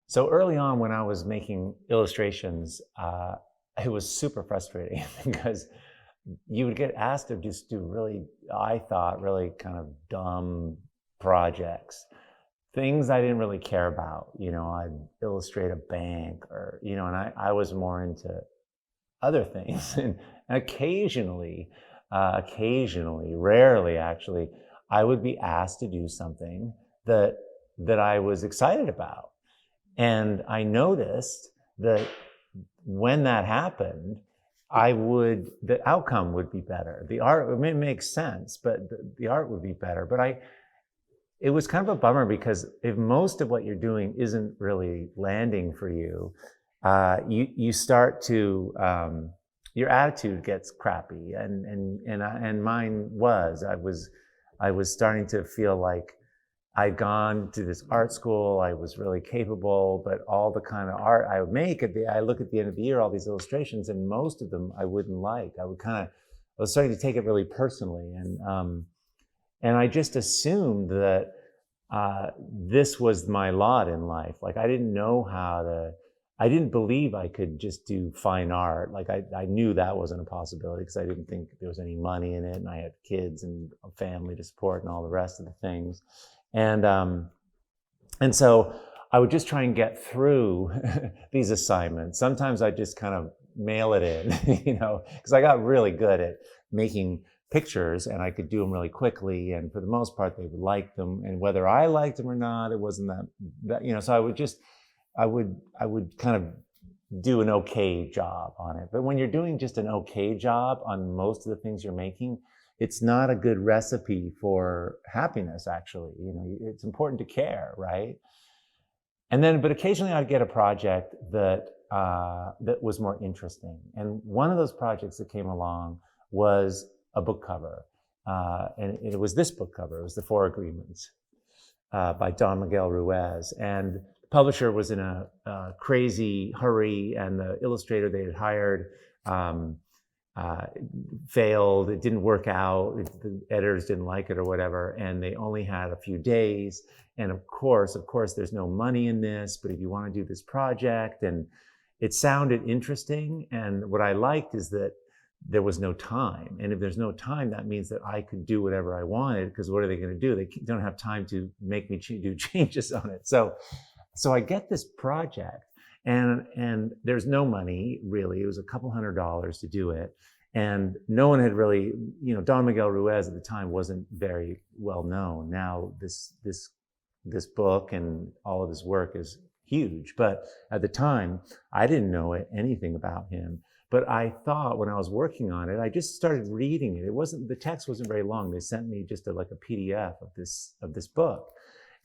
So early on when I was making illustrations, it was super frustrating because you would get asked to just do really, I thought, really kind of dumb projects, things I didn't really care about. I'd illustrate a bank and I was more into other things. And occasionally, rarely actually, I would be asked to do something that I was excited about. And I noticed that when that happened, the outcome would be better. The art, it may make sense, but the art would be better. But it was kind of a bummer because if most of what you're doing isn't really landing for you, you start to, your attitude gets crappy. And mine was, I was starting to feel like I'd gone to this art school, I was really capable, but all the kind of art I would make, I look at the end of the year, all these illustrations, and most of them I wouldn't like. I was starting to take it really personally. And I just assumed that this was my lot in life. Like I didn't believe I could just do fine art. Like I knew that wasn't a possibility because I didn't think there was any money in it, and I had kids and a family to support and all the rest of the things. And so I would just try and get through these assignments. Sometimes I just kind of mail it in, because I got really good at making pictures and I could do them really quickly. And for the most part, they would like them. And whether I liked them or not, it wasn't that so I would kind of do an okay job on it. But when you're doing just an okay job on most of the things you're making, it's not a good recipe for happiness, actually. It's important to care, right? But occasionally I'd get a project that was more interesting. And one of those projects that came along was a book cover. And it was this book cover. It was The Four Agreements by Don Miguel Ruiz. And the publisher was in a crazy hurry, and the illustrator they had hired failed. It didn't work out. The editors didn't like it or whatever, and they only had a few days. And of course, there's no money in this, but if you want to do this project, and it sounded interesting. And what I liked is that there was no time. And if there's no time, that means that I could do whatever I wanted, because what are they going to do? They don't have time to make me do changes on it. So I get this project, and there's no money, really. It was a couple $100 to do it. And no one had really, Don Miguel Ruiz at the time wasn't very well known. Now this book and all of his work is huge. But at the time, I didn't know anything about him. But I thought when I was working on it, I just started reading it. The text wasn't very long. They sent me just like a PDF of this book.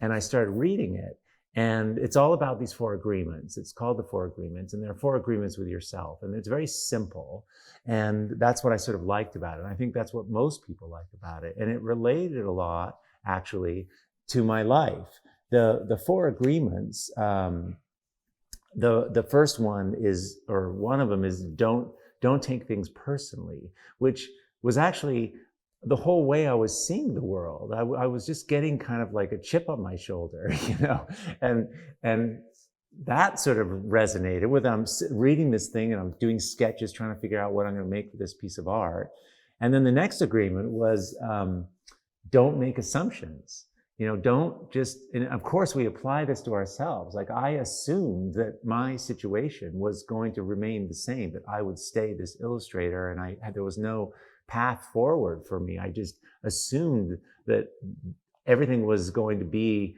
And I started reading it. And it's all about these four agreements. It's called The Four Agreements, and there are four agreements with yourself. And it's very simple. And that's what I sort of liked about it. And I think that's what most people like about it. And it related a lot, actually, to my life. The four agreements, the first one is, or one of them is, don't take things personally, which was actually the whole way I was seeing the world. I was just getting kind of like a chip on my shoulder, and that sort of resonated with. I'm reading this thing and I'm doing sketches, trying to figure out what I'm going to make for this piece of art. And then the next agreement was, don't make assumptions. Don't just, and of course we apply this to ourselves. Like I assumed that my situation was going to remain the same, that I would stay this illustrator, and there was no path forward for me. I just assumed that everything was going to be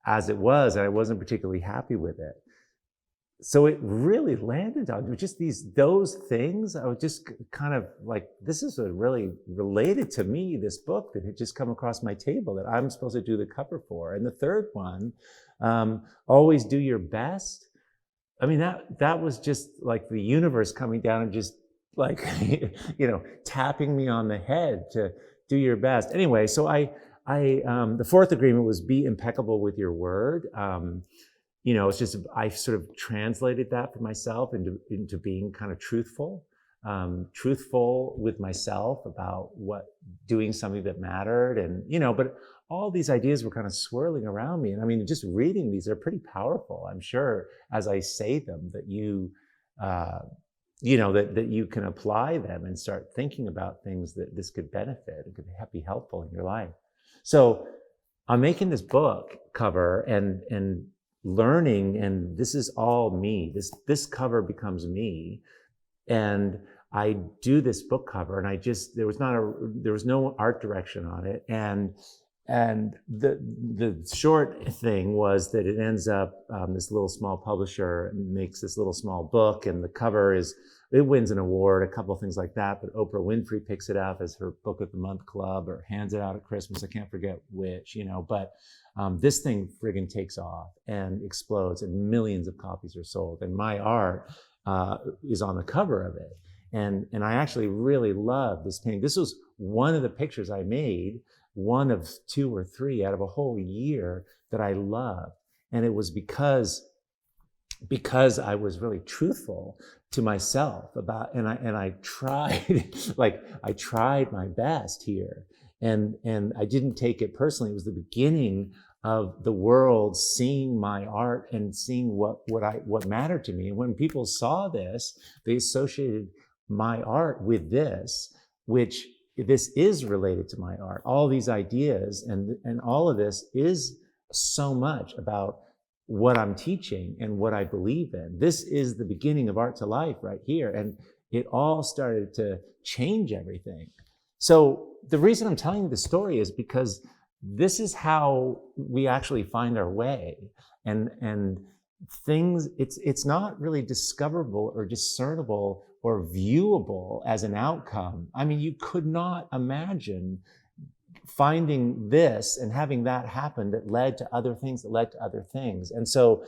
as it was, and I wasn't particularly happy with it. So it really landed on just those things. I was just kind of like, this is really related to me, this book that had just come across my table that I'm supposed to do the cover for. And the third one, always do your best. I mean, that was just like the universe coming down and just like, tapping me on the head to do your best. Anyway, so the fourth agreement was be impeccable with your word. It's just, I sort of translated that for myself into being kind of truthful. truthful with myself about doing something that mattered. And, but all these ideas were kind of swirling around me. And I mean, just reading these are pretty powerful. I'm sure as I say them that that you can apply them and start thinking about things that this could benefit. It could be helpful in your life. So I'm making this book cover and learning, and this is all me. This cover becomes me. And I do this book cover, and there was no art direction on it. And the short thing was that it ends up, this little small publisher makes this little small book, and the cover it wins an award, a couple of things like that, but Oprah Winfrey picks it up as her Book of the Month Club or hands it out at Christmas. I can't forget which, but this thing friggin' takes off and explodes, and millions of copies are sold. And my art is on the cover of it. And I actually really love this painting. This was one of the pictures I made, one of 2 or 3 out of a whole year that I loved. And it was because I was really truthful to myself about, and I tried, I tried my best here. And I didn't take it personally. It was the beginning of the world seeing my art and seeing what mattered to me. And when people saw this, they associated my art with this, which this is related to my art. All these ideas and all of this is so much about what I'm teaching and what I believe in. This is the beginning of Art to Life right here. And it all started to change everything. So the reason I'm telling you this story is because this is how we actually find our way. And things, it's not really discoverable or discernible or viewable as an outcome. I mean, you could not imagine finding this and having that happen that led to other things that led to other things. And so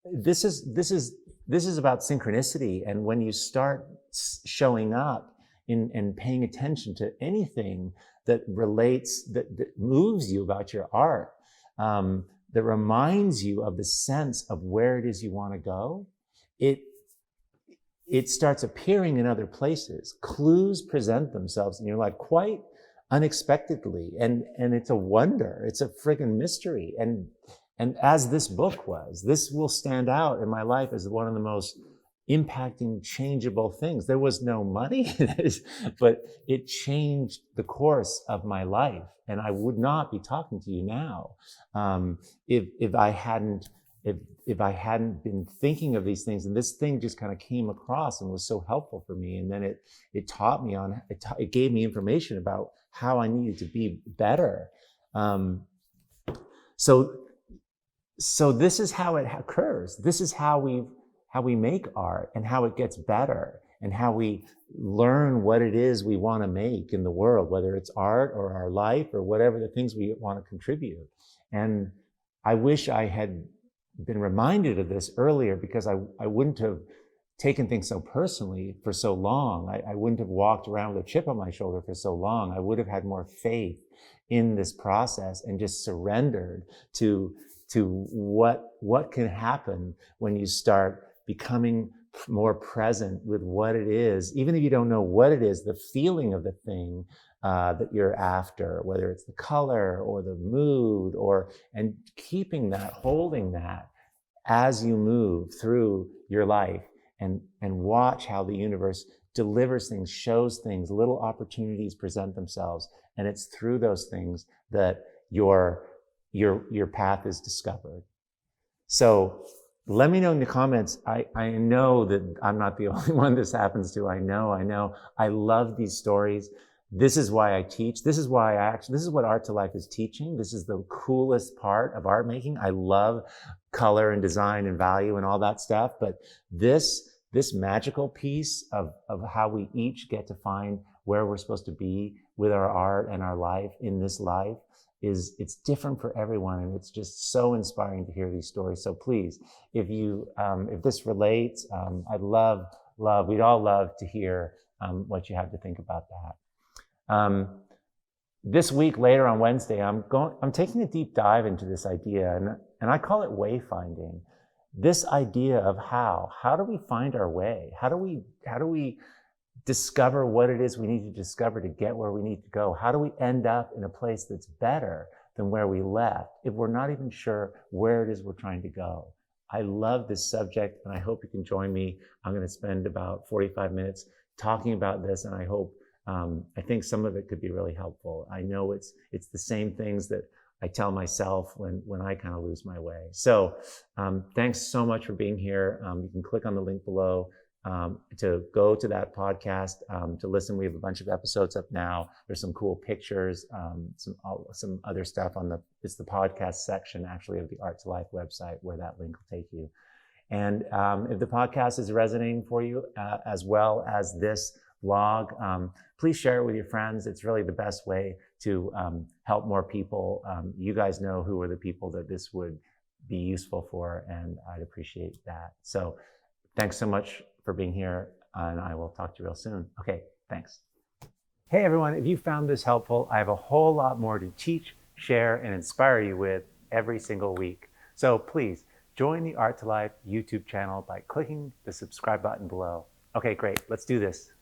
this is about synchronicity. And when you start showing up and paying attention to anything that relates, that moves you about your art, that reminds you of the sense of where it is you want to go, it starts appearing in other places. Clues present themselves in your life quite unexpectedly, and it's a wonder. It's a friggin' mystery. And as this book was, this will stand out in my life as one of the most impacting, changeable things. There was no money in it, but it changed the course of my life. And I would not be talking to you now if I hadn't been thinking of these things. And this thing just kind of came across and was so helpful for me. And then it taught me it gave me information about how I needed to be better. So this is how it occurs. This is how we make art and how it gets better and how we learn what it is we want to make in the world, whether it's art or our life or whatever the things we want to contribute. And I wish I had been reminded of this earlier, because I wouldn't have taken things so personally for so long. I wouldn't have walked around with a chip on my shoulder for so long. I would have had more faith in this process and just surrendered to what can happen when you start becoming more present with what it is, even if you don't know what it is, the feeling of the thing that you're after, whether it's the color or the mood, and keeping that, holding that as you move through your life, and watch how the universe delivers things, shows things, little opportunities present themselves, and it's through those things that your path is discovered. So let me know in the comments. I know that I'm not the only one this happens to. I know. I love these stories. This is why I teach. This is what Art to Life is teaching. This is the coolest part of art making. I love color and design and value and all that stuff. But this magical piece of how we each get to find where we're supposed to be with our art and our life in this life it's different for everyone. And it's just so inspiring to hear these stories. So please, if this relates, we'd all love to hear what you have to think about that. This week, later on Wednesday, I'm taking a deep dive into this idea, and I call it wayfinding. This idea of how do we find our way? How do we discover what it is we need to discover to get where we need to go? How do we end up in a place that's better than where we left if we're not even sure where it is we're trying to go? I love this subject, and I hope you can join me. I'm going to spend about 45 minutes talking about this, and I think some of it could be really helpful. I know it's the same things that I tell myself when I kind of lose my way. So thanks so much for being here. You can click on the link below to go to that podcast to listen. We have a bunch of episodes up now. There's some cool pictures, some other stuff it's the podcast section actually of the Art to Life website where that link will take you. And if the podcast is resonating for you as well as this vlog, please share it with your friends. It's really the best way to help more people. You guys know who are the people that this would be useful for, and I'd appreciate that. So thanks so much for being here, and I will talk to you real soon. Okay, thanks. Hey everyone, if you found this helpful, I have a whole lot more to teach, share, and inspire you with every single week. So please join the Art to Life YouTube channel by clicking the subscribe button below. Okay, great, let's do this.